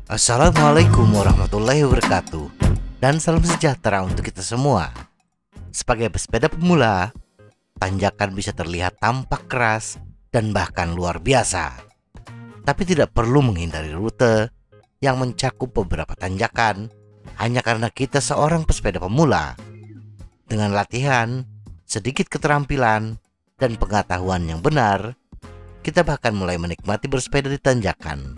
Assalamualaikum warahmatullahi wabarakatuh, dan salam sejahtera untuk kita semua. Sebagai pesepeda pemula, tanjakan bisa terlihat tampak keras dan bahkan luar biasa. Tapi tidak perlu menghindari rute yang mencakup beberapa tanjakan hanya karena kita seorang pesepeda pemula. Dengan latihan, sedikit keterampilan, dan pengetahuan yang benar, kita bahkan mulai menikmati bersepeda di tanjakan.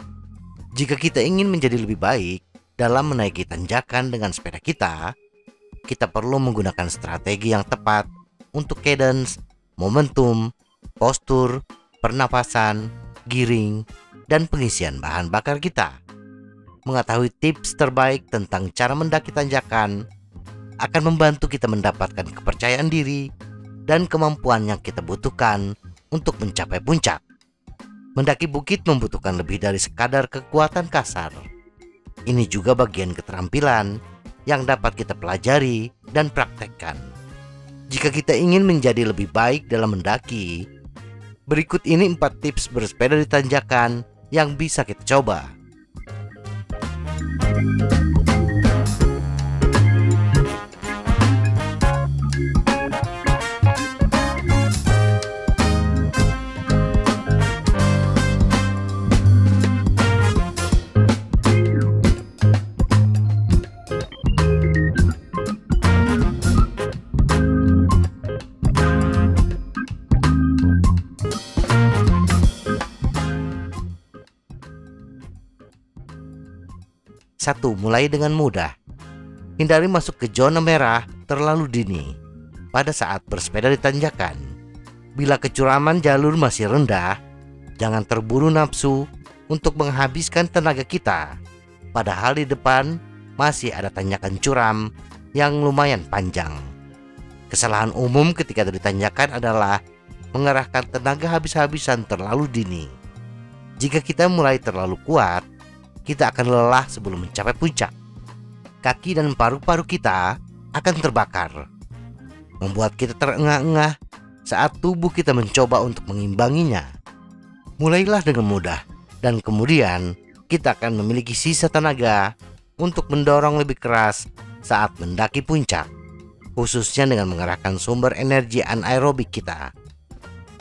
Jika kita ingin menjadi lebih baik dalam menaiki tanjakan dengan sepeda kita perlu menggunakan strategi yang tepat untuk cadence, momentum, postur, pernapasan, giring, dan pengisian bahan bakar kita. Mengetahui tips terbaik tentang cara mendaki tanjakan akan membantu kita mendapatkan kepercayaan diri dan kemampuan yang kita butuhkan untuk mencapai puncak. Mendaki bukit membutuhkan lebih dari sekadar kekuatan kasar. Ini juga bagian keterampilan yang dapat kita pelajari dan praktekkan. Jika kita ingin menjadi lebih baik dalam mendaki, berikut ini 4 tips bersepeda di tanjakan yang bisa kita coba. Satu, mulai dengan mudah. Hindari masuk ke zona merah terlalu dini pada saat bersepeda di tanjakan. Bila kecuraman jalur masih rendah, jangan terburu nafsu untuk menghabiskan tenaga kita. Padahal di depan masih ada tanjakan curam yang lumayan panjang. Kesalahan umum ketika di tanjakan adalah mengerahkan tenaga habis-habisan terlalu dini. Jika kita mulai terlalu kuat, kita akan lelah sebelum mencapai puncak. Kaki dan paru-paru kita akan terbakar, membuat kita terengah-engah saat tubuh kita mencoba untuk mengimbanginya. Mulailah dengan mudah, dan kemudian kita akan memiliki sisa tenaga untuk mendorong lebih keras saat mendaki puncak, khususnya dengan mengerahkan sumber energi anaerobik kita.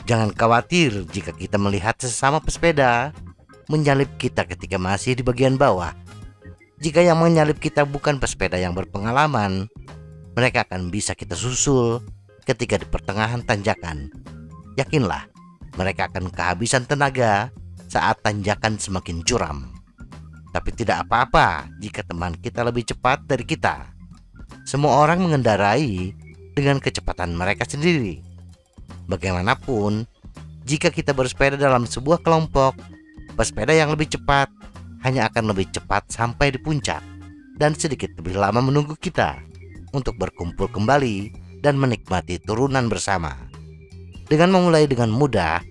Jangan khawatir jika kita melihat sesama pesepeda menyalip kita ketika masih di bagian bawah. Jika yang menyalip kita bukan pesepeda yang berpengalaman, mereka akan bisa kita susul ketika di pertengahan tanjakan. Yakinlah, mereka akan kehabisan tenaga saat tanjakan semakin curam. Tapi tidak apa-apa jika teman kita lebih cepat dari kita. Semua orang mengendarai dengan kecepatan mereka sendiri. Bagaimanapun, jika kita bersepeda dalam sebuah kelompok, pesepeda yang lebih cepat hanya akan lebih cepat sampai di puncak dan sedikit lebih lama menunggu kita untuk berkumpul kembali dan menikmati turunan bersama. Dengan memulai dengan mudah,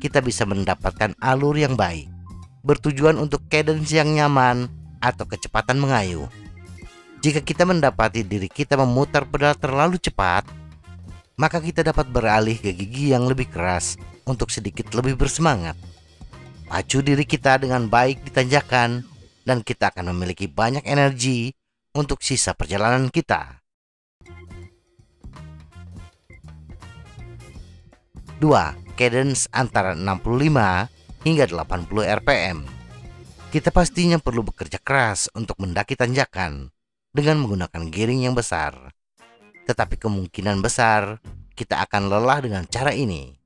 kita bisa mendapatkan alur yang baik, bertujuan untuk cadence yang nyaman atau kecepatan mengayuh. Jika kita mendapati diri kita memutar pedal terlalu cepat, maka kita dapat beralih ke gigi yang lebih keras untuk sedikit lebih bersemangat. Pacu diri kita dengan baik di tanjakan, dan kita akan memiliki banyak energi untuk sisa perjalanan kita. 2. Cadence antara 65 hingga 80 rpm. Kita pastinya perlu bekerja keras untuk mendaki tanjakan dengan menggunakan giring yang besar. Tetapi kemungkinan besar kita akan lelah dengan cara ini.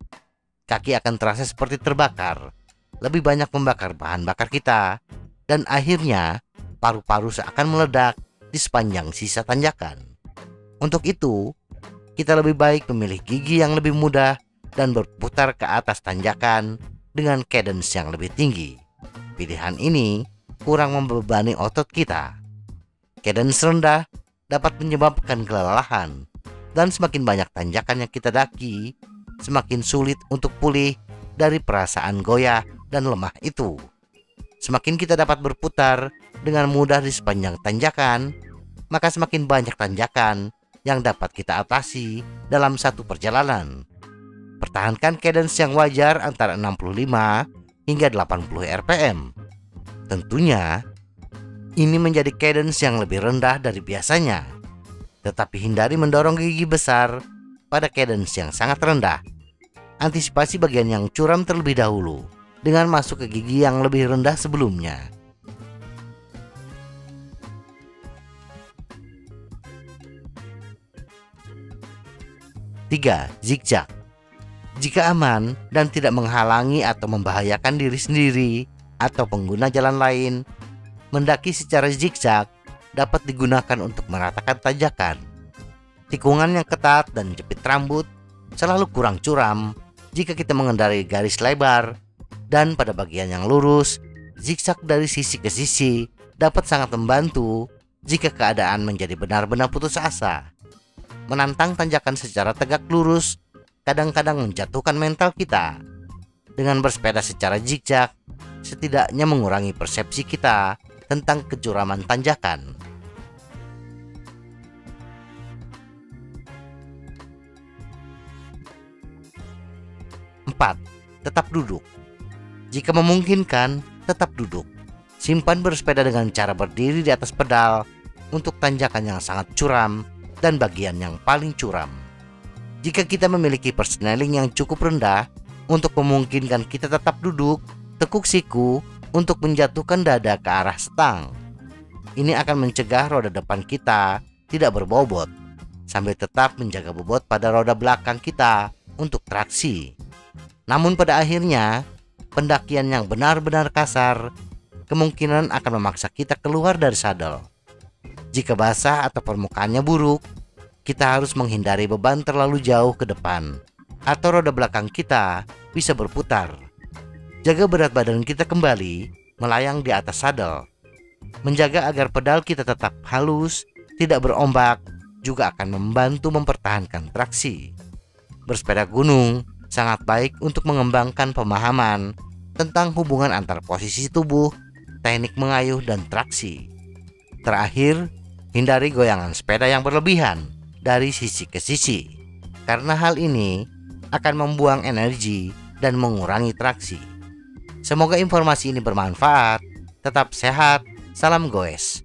Kaki akan terasa seperti terbakar, lebih banyak membakar bahan bakar kita, dan akhirnya paru-paru seakan meledak di sepanjang sisa tanjakan. Untuk itu, kita lebih baik memilih gigi yang lebih mudah dan berputar ke atas tanjakan dengan cadence yang lebih tinggi. Pilihan ini kurang membebani otot kita. Cadence rendah dapat menyebabkan kelelahan, dan semakin banyak tanjakan yang kita daki, semakin sulit untuk pulih dari perasaan goyah dan lemah itu. Semakin kita dapat berputar dengan mudah di sepanjang tanjakan, maka semakin banyak tanjakan yang dapat kita atasi dalam satu perjalanan. Pertahankan cadence yang wajar antara 65 hingga 80 rpm. Tentunya, ini menjadi cadence yang lebih rendah dari biasanya. Tetapi hindari mendorong gigi besar pada cadence yang sangat rendah. Antisipasi bagian yang curam terlebih dahulu dengan masuk ke gigi yang lebih rendah sebelumnya. Tiga, zigzag. Jika aman dan tidak menghalangi atau membahayakan diri sendiri atau pengguna jalan lain, mendaki secara zigzag dapat digunakan untuk meratakan tanjakan. Tikungan yang ketat dan jepit rambut selalu kurang curam jika kita mengendarai garis lebar, dan pada bagian yang lurus, zigzag dari sisi ke sisi dapat sangat membantu jika keadaan menjadi benar-benar putus asa. Menantang tanjakan secara tegak lurus kadang-kadang menjatuhkan mental kita. Dengan bersepeda secara zigzag, setidaknya mengurangi persepsi kita tentang kecuraman tanjakan. 4. Tetap duduk. Jika memungkinkan, tetap duduk. Simpan bersepeda dengan cara berdiri di atas pedal untuk tanjakan yang sangat curam dan bagian yang paling curam. Jika kita memiliki persneling yang cukup rendah untuk memungkinkan kita tetap duduk, tekuk siku untuk menjatuhkan dada ke arah stang. Ini akan mencegah roda depan kita tidak berbobot, sambil tetap menjaga bobot pada roda belakang kita untuk traksi. Namun pada akhirnya, pendakian yang benar-benar kasar kemungkinan akan memaksa kita keluar dari sadel. Jika basah atau permukaannya buruk, kita harus menghindari beban terlalu jauh ke depan, atau roda belakang kita bisa berputar. Jaga berat badan kita kembali melayang di atas sadel. Menjaga agar pedal kita tetap halus, tidak berombak, juga akan membantu mempertahankan traksi. Bersepeda gunung sangat baik untuk mengembangkan pemahaman tentang hubungan antar posisi tubuh, teknik mengayuh, dan traksi. Terakhir, hindari goyangan sepeda yang berlebihan dari sisi ke sisi, karena hal ini akan membuang energi dan mengurangi traksi. Semoga informasi ini bermanfaat. Tetap sehat, salam goes.